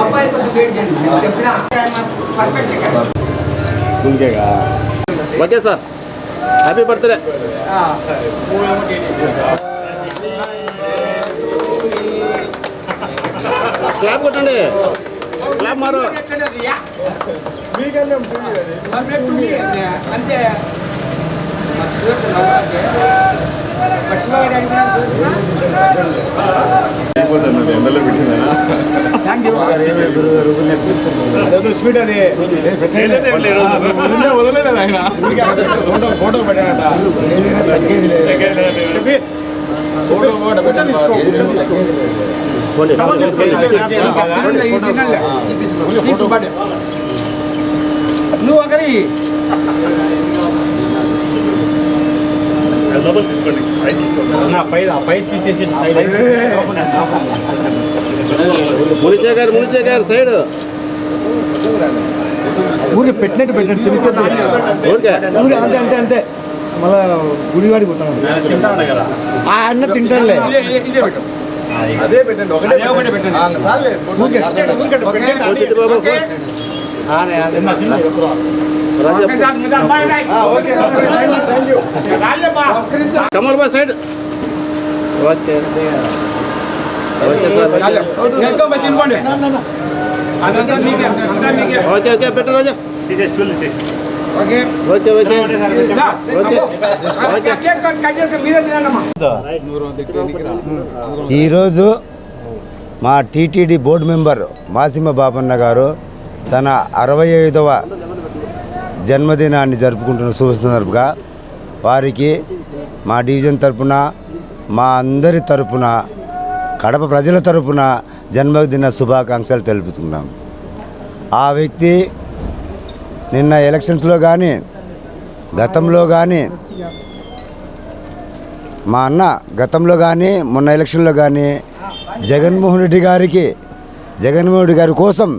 అబ్బాయి కోసం వెయిట్ చేయండి. చెప్పినా perfect. Okay sir, happy birthday. Clap కొట్టండి, క్లాప్ మారు. అంతే స్వీట్ అది వదలేదు ఆయన ఫోటో పెట్టాడట. నువ్వు ఒకరి పై తీసేసి మునిశేఖర్ సైడ్ ఊరికి పెట్టినట్టు ఊరికే అంతే అంతే అంతే. మళ్ళా గుడివాడికి పోతాను. ఆ అన్న తింటానులే. అదే పెట్టండి, ఒకటే పెట్టండి. కమల్ బాయ్ సైడ్. ఓకే ఓకే ఓకే పెట్టు రాజా. ఈరోజు మా TTD board member Masima Bapanna గారు తన 65వ జన్మదినాన్ని జరుపుకుంటున్న శుభ సందర్భంగా వారికి మా డివిజన్ తరపున, మా అందరి తరపున, కడప ప్రజల తరపున జన్మదిన శుభాకాంక్షలు తెలుపుతున్నాం. ఆ వ్యక్తి నిన్న ఎలక్షన్స్లో కానీ, గతంలో కానీ, మా అన్న గతంలో కానీ, మొన్న ఎలక్షన్లో కానీ జగన్మోహన్ రెడ్డి గారి కోసం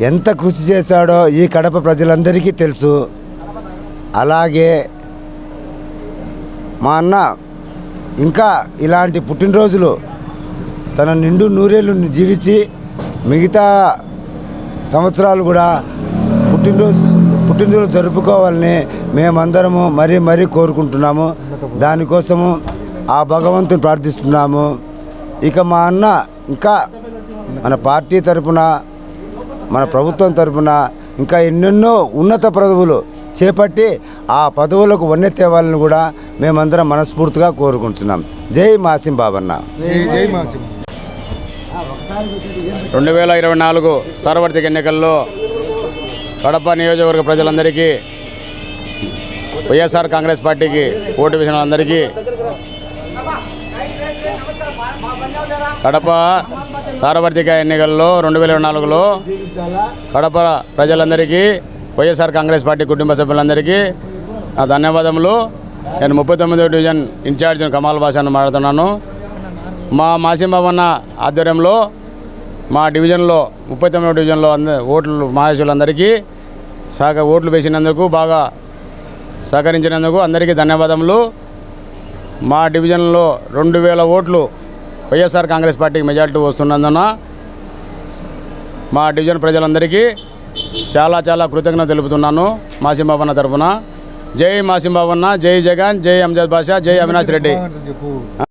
ఎంత కృషి చేశాడో ఈ కడప ప్రజలందరికీ తెలుసు. అలాగే మా అన్న ఇంకా ఇలాంటి పుట్టినరోజులు తన నిండు నూరేళ్ళు జీవించి మిగతా సంవత్సరాలు కూడా పుట్టినరోజు జరుపుకోవాలని మేమందరము మరీ కోరుకుంటున్నాము. దానికోసము ఆ భగవంతుని ప్రార్థిస్తున్నాము. ఇక మా అన్న ఇంకా మన పార్టీ తరపున, మన ప్రభుత్వం తరపున ఇంకా ఎన్నెన్నో ఉన్నత పదవులు చేపట్టి ఆ పదవులకు వన్నె తేవాలని కూడా మేమందరం మనస్ఫూర్తిగా కోరుకుంటున్నాం. జై మాసిం బాబన్న. 2024 సార్వత్రిక ఎన్నికల్లో కడప నియోజకవర్గ ప్రజలందరికీ, వైఎస్ఆర్ కాంగ్రెస్ పార్టీకి ఓటు వేసిన వాళ్ళందరికీ, కడప సార్వత్రిక ఎన్నికల్లో 2024లో కడప ప్రజలందరికీ, వైఎస్ఆర్ కాంగ్రెస్ పార్టీ కుటుంబ సభ్యులందరికీ నా ధన్యవాదములు. నేను 39వ డివిజన్ ఇన్ఛార్జ్ కమాల్ బాషాను మాట్లాడుతున్నాను. మా మాసిం బాబన్న ఆధ్వర్యంలో మా డివిజన్లో 39వ డివిజన్లో ఓట్లు మహేశ్వరులందరికీ ఓట్లు వేసినందుకు, బాగా సహకరించినందుకు అందరికీ ధన్యవాదములు. మా డివిజన్లో 2000 ఓట్లు వైఎస్ఆర్ కాంగ్రెస్ పార్టీకి మెజార్టీ వస్తున్నందున మా డివిజన్ ప్రజలందరికీ చాలా కృతజ్ఞత తెలుపుతున్నాను మాసిం బాబన్న తరఫున. జై మాసిం బాబన్న, జై జగన్, జై అంజద్ బాషా, జై అవినాష్ రెడ్డి.